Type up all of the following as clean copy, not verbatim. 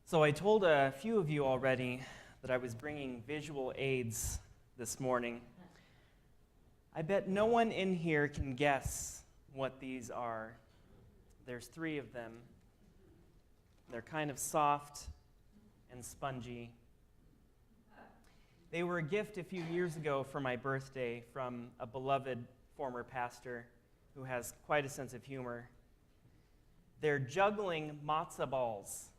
So I told a few of you already that I was bringing visual aids this morning. I bet no one in here can guess what these are. There's 3 of them. They're kind of soft and spongy. They were a gift a few years ago for my birthday from a beloved former pastor who has quite a sense of humor. They're juggling matzo balls.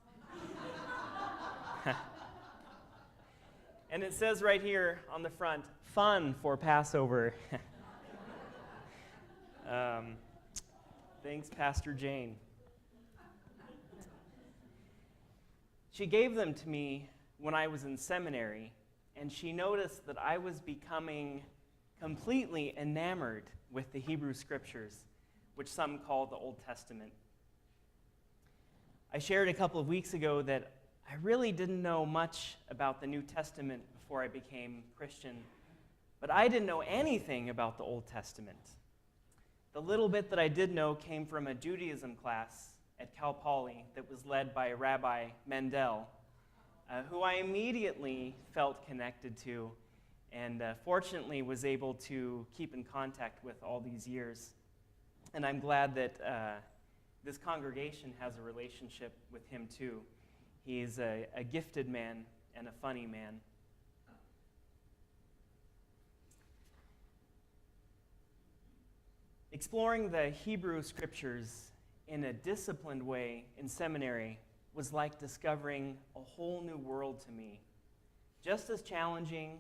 And it says right here on the front, fun for Passover. Thanks, Pastor Jane. She gave them to me when I was in seminary, and she noticed that I was becoming completely enamored with the Hebrew Scriptures, which some call the Old Testament. I shared a couple of weeks ago that I really didn't know much about the New Testament before I became Christian, but I didn't know anything about the Old Testament. The little bit that I did know came from a Judaism class at Cal Poly that was led by Rabbi Mendel, who I immediately felt connected to and fortunately was able to keep in contact with all these years. And I'm glad that this congregation has a relationship with him too. He's a gifted man and a funny man. Exploring the Hebrew Scriptures in a disciplined way in seminary was like discovering a whole new world to me. Just as challenging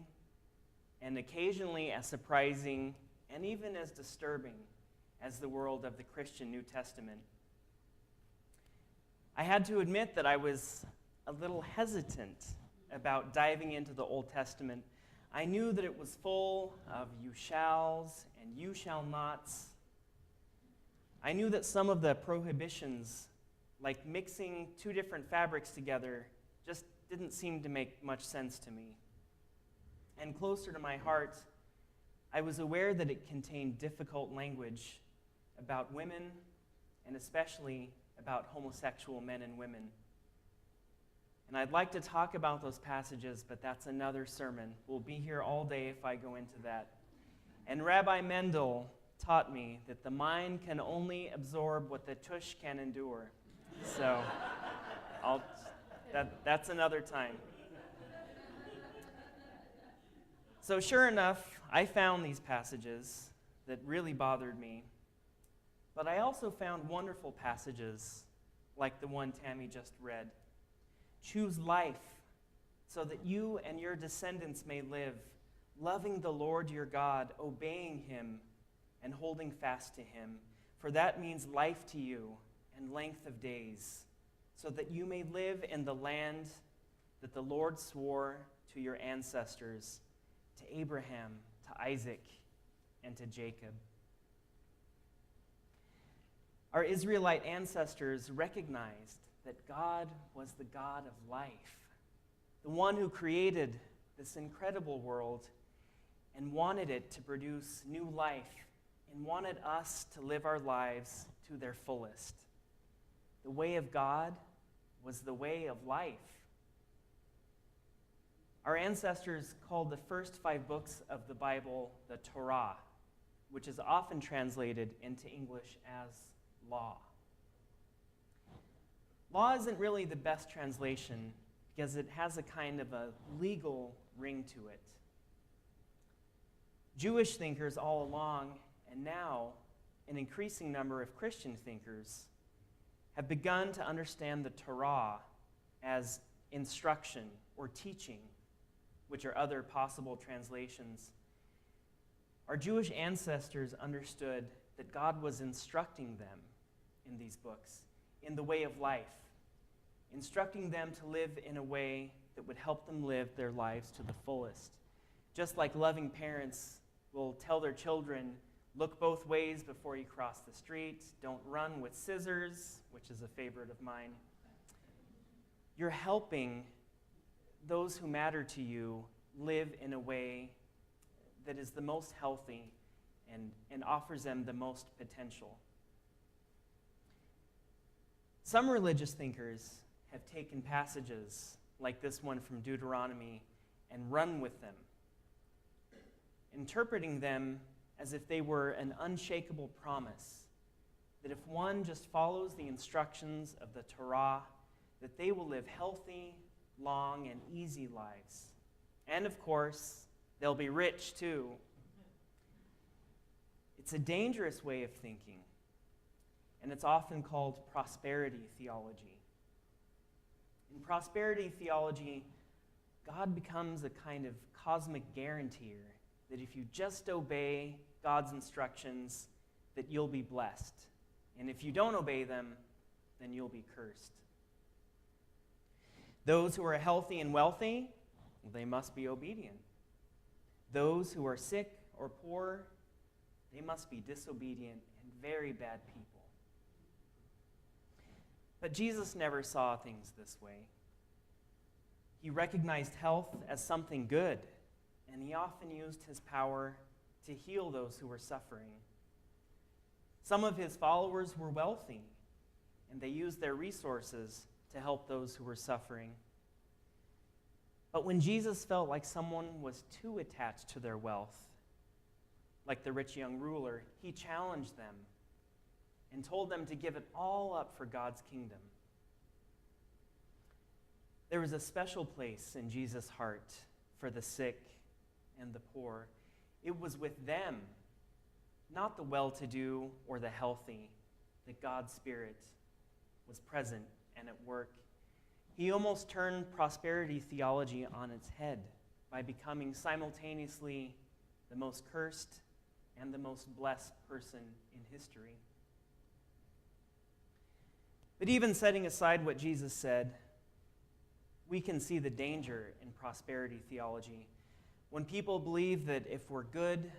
and occasionally as surprising and even as disturbing as the world of the Christian New Testament. I had to admit that I was a little hesitant about diving into the Old Testament. I knew that it was full of you shalls and you shall nots. I knew that some of the prohibitions, like mixing 2 different fabrics together, just didn't seem to make much sense to me. And closer to my heart, I was aware that it contained difficult language about women and especially about homosexual men and women. And I'd like to talk about those passages, but that's another sermon. We'll be here all day if I go into that. And Rabbi Mendel taught me that the mind can only absorb what the tush can endure. So that's another time. So sure enough, I found these passages that really bothered me. But I also found wonderful passages like the one Tammy just read. Choose life so that you and your descendants may live, loving the Lord your God, obeying him, and holding fast to him. For that means life to you and length of days, so that you may live in the land that the Lord swore to your ancestors, to Abraham, to Isaac, and to Jacob. Our Israelite ancestors recognized that God was the God of life, the one who created this incredible world and wanted it to produce new life and wanted us to live our lives to their fullest. The way of God was the way of life. Our ancestors called the first 5 books of the Bible the Torah, which is often translated into English as law. Law isn't really the best translation because it has a kind of a legal ring to it. Jewish thinkers all along, and now an increasing number of Christian thinkers, have begun to understand the Torah as instruction or teaching, which are other possible translations. Our Jewish ancestors understood that God was instructing them in these books, in the way of life, instructing them to live in a way that would help them live their lives to the fullest. Just like loving parents will tell their children, look both ways before you cross the street, don't run with scissors, which is a favorite of mine. You're helping those who matter to you live in a way that is the most healthy and offers them the most potential. Some religious thinkers have taken passages like this one from Deuteronomy and run with them, interpreting them as if they were an unshakable promise that if one just follows the instructions of the Torah, that they will live healthy, long, and easy lives. And of course, they'll be rich too. It's a dangerous way of thinking, and it's often called prosperity theology. In prosperity theology, God becomes a kind of cosmic guarantor that if you just obey God's instructions, that you'll be blessed. And if you don't obey them, then you'll be cursed. Those who are healthy and wealthy, well, they must be obedient. Those who are sick or poor, they must be disobedient and very bad people. But Jesus never saw things this way. He recognized health as something good, and he often used his power to heal those who were suffering. Some of his followers were wealthy, and they used their resources to help those who were suffering. But when Jesus felt like someone was too attached to their wealth, like the rich young ruler, he challenged them and told them to give it all up for God's kingdom. There was a special place in Jesus' heart for the sick and the poor. It was with them, not the well-to-do or the healthy, that God's Spirit was present and at work. He almost turned prosperity theology on its head by becoming simultaneously the most cursed and the most blessed person in history. But even setting aside what Jesus said, we can see the danger in prosperity theology. When people believe that if we're good,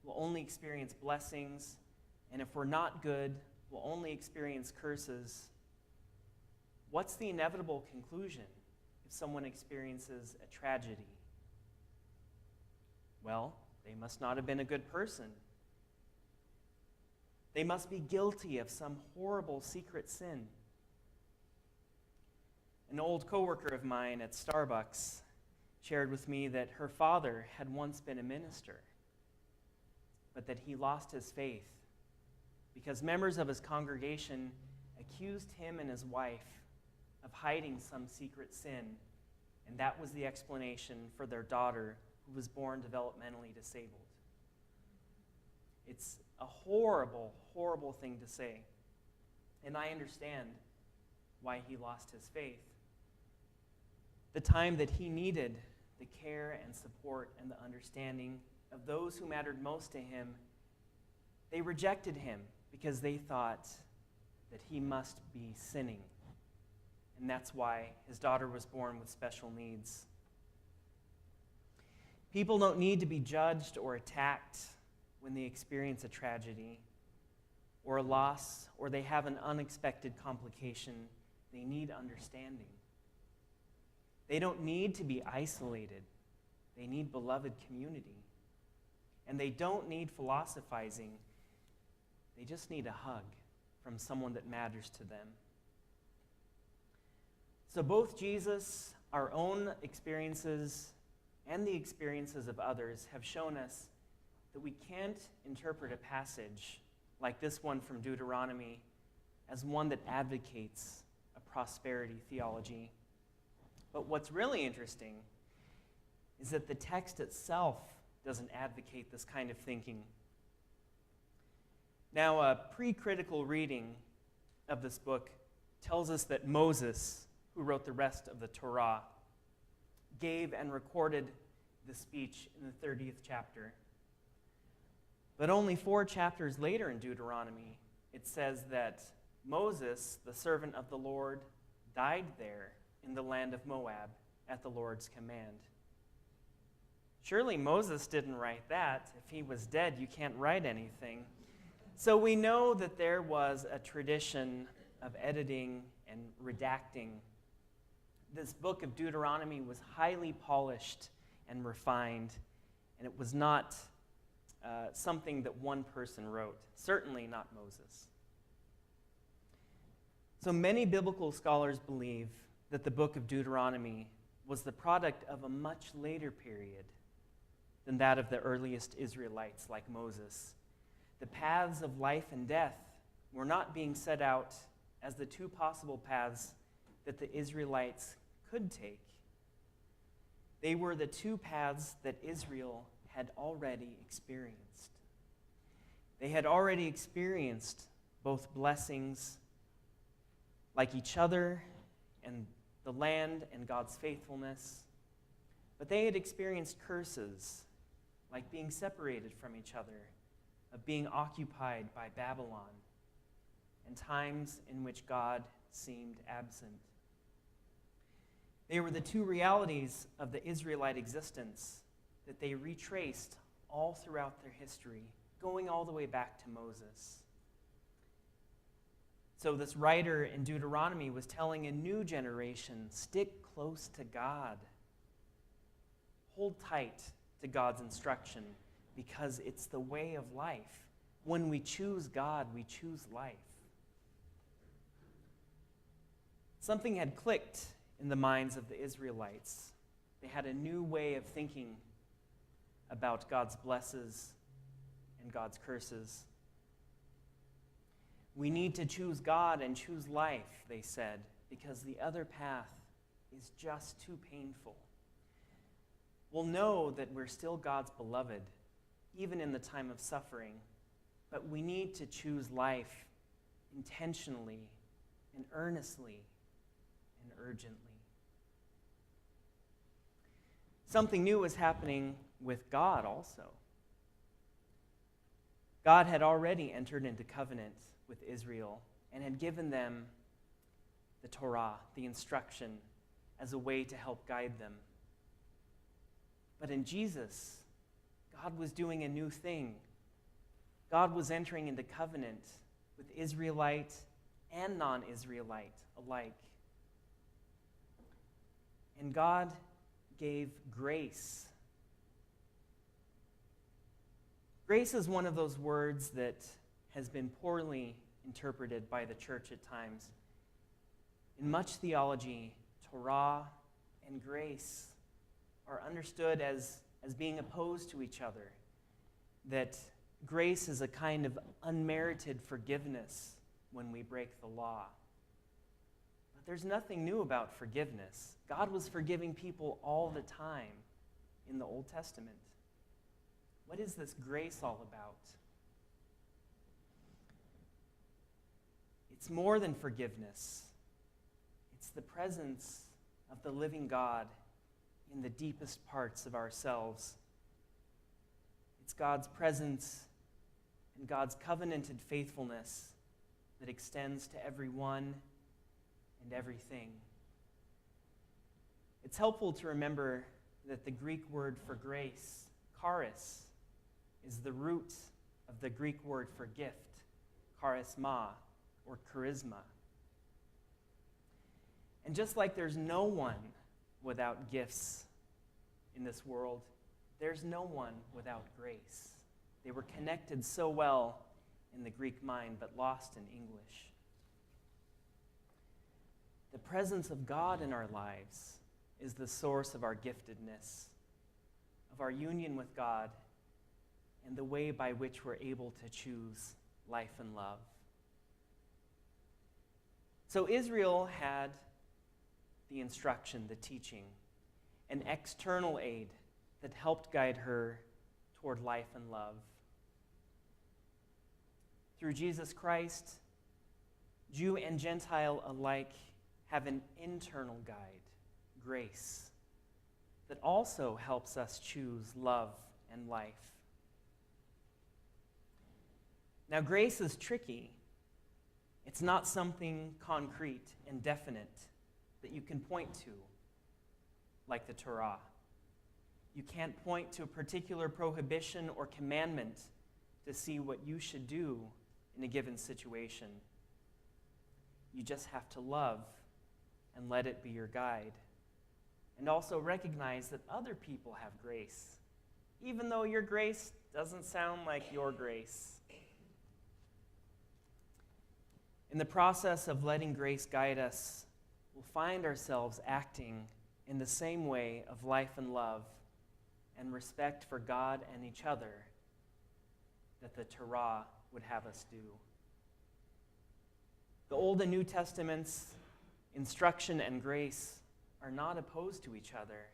we'll only experience blessings, and if we're not good, we'll only experience curses, what's the inevitable conclusion if someone experiences a tragedy? Well, they must not have been a good person. They must be guilty of some horrible secret sin. An old coworker of mine at Starbucks shared with me that her father had once been a minister, but that he lost his faith because members of his congregation accused him and his wife of hiding some secret sin, and that was the explanation for their daughter who was born developmentally disabled. It's a horrible, horrible thing to say, and I understand why he lost his faith. The time that he needed the care and support and the understanding of those who mattered most to him, they rejected him because they thought that he must be sinning. And that's why his daughter was born with special needs. People don't need to be judged or attacked when they experience a tragedy or a loss, or they have an unexpected complication. They need understanding. They don't need to be isolated. They need beloved community. And they don't need philosophizing. They just need a hug from someone that matters to them. So both Jesus, our own experiences, and the experiences of others have shown us that we can't interpret a passage like this one from Deuteronomy as one that advocates a prosperity theology. But what's really interesting is that the text itself doesn't advocate this kind of thinking. Now, a pre-critical reading of this book tells us that Moses, who wrote the rest of the Torah, gave and recorded the speech in the 30th chapter. But only 4 chapters later in Deuteronomy, it says that Moses, the servant of the Lord, died there in the land of Moab at the Lord's command. Surely Moses didn't write that. If he was dead, you can't write anything. So we know that there was a tradition of editing and redacting. This book of Deuteronomy was highly polished and refined, and it was not something that one person wrote, certainly not Moses. So many biblical scholars believe that the book of Deuteronomy was the product of a much later period than that of the earliest Israelites like Moses. The paths of life and death were not being set out as the two possible paths that the Israelites could take. They were the two paths that Israel had already experienced. They had already experienced both blessings like each other and the land and God's faithfulness, but they had experienced curses like being separated from each other, of being occupied by Babylon, and times in which God seemed absent. They were the two realities of the Israelite existence that they retraced all throughout their history, going all the way back to Moses. So this writer in Deuteronomy was telling a new generation, stick close to God. Hold tight to God's instruction, because it's the way of life. When we choose God, we choose life. Something had clicked in the minds of the Israelites. They had a new way of thinking about God's blessings and God's curses. We need to choose God and choose life, they said, because the other path is just too painful. We'll know that we're still God's beloved, even in the time of suffering, but we need to choose life intentionally and earnestly and urgently. Something new was happening with God also. God had already entered into covenant with Israel and had given them the Torah, the instruction, as a way to help guide them. But in Jesus, God was doing a new thing. God was entering into covenant with Israelite and non-Israelite alike. And God gave grace. Grace is one of those words that has been poorly interpreted by the church at times. In much theology, Torah and grace are understood as being opposed to each other, that grace is a kind of unmerited forgiveness when we break the law. But there's nothing new about forgiveness. God was forgiving people all the time in the Old Testament. What is this grace all about? It's more than forgiveness. It's the presence of the living God in the deepest parts of ourselves. It's God's presence and God's covenanted faithfulness that extends to everyone and everything. It's helpful to remember that the Greek word for grace, charis, is the root of the Greek word for gift, charisma, or charisma. And just like there's no one without gifts in this world, there's no one without grace. They were connected so well in the Greek mind, but lost in English. The presence of God in our lives is the source of our giftedness, of our union with God, and the way by which we're able to choose life and love. So Israel had the instruction, the teaching, an external aid that helped guide her toward life and love. Through Jesus Christ, Jew and Gentile alike have an internal guide, grace, that also helps us choose love and life. Now, grace is tricky. It's not something concrete and definite that you can point to, like the Torah. You can't point to a particular prohibition or commandment to see what you should do in a given situation. You just have to love and let it be your guide. And also recognize that other people have grace, even though your grace doesn't sound like your grace. In the process of letting grace guide us, we'll find ourselves acting in the same way of life and love and respect for God and each other that the Torah would have us do. The Old and New Testaments, instruction and grace, are not opposed to each other.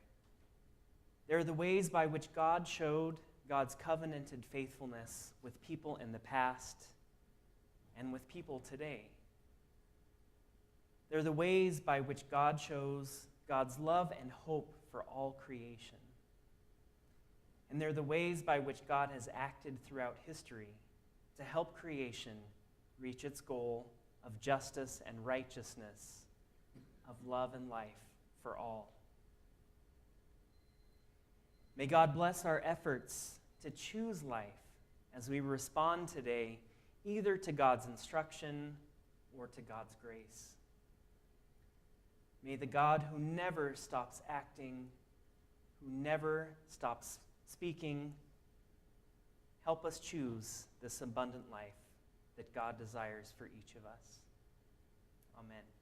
They're the ways by which God showed God's covenanted faithfulness with people in the past and with people today. They're the ways by which God shows God's love and hope for all creation. And they're the ways by which God has acted throughout history to help creation reach its goal of justice and righteousness, of love and life for all. May God bless our efforts to choose life as we respond today either to God's instruction or to God's grace. May the God who never stops acting, who never stops speaking, help us choose this abundant life that God desires for each of us. Amen.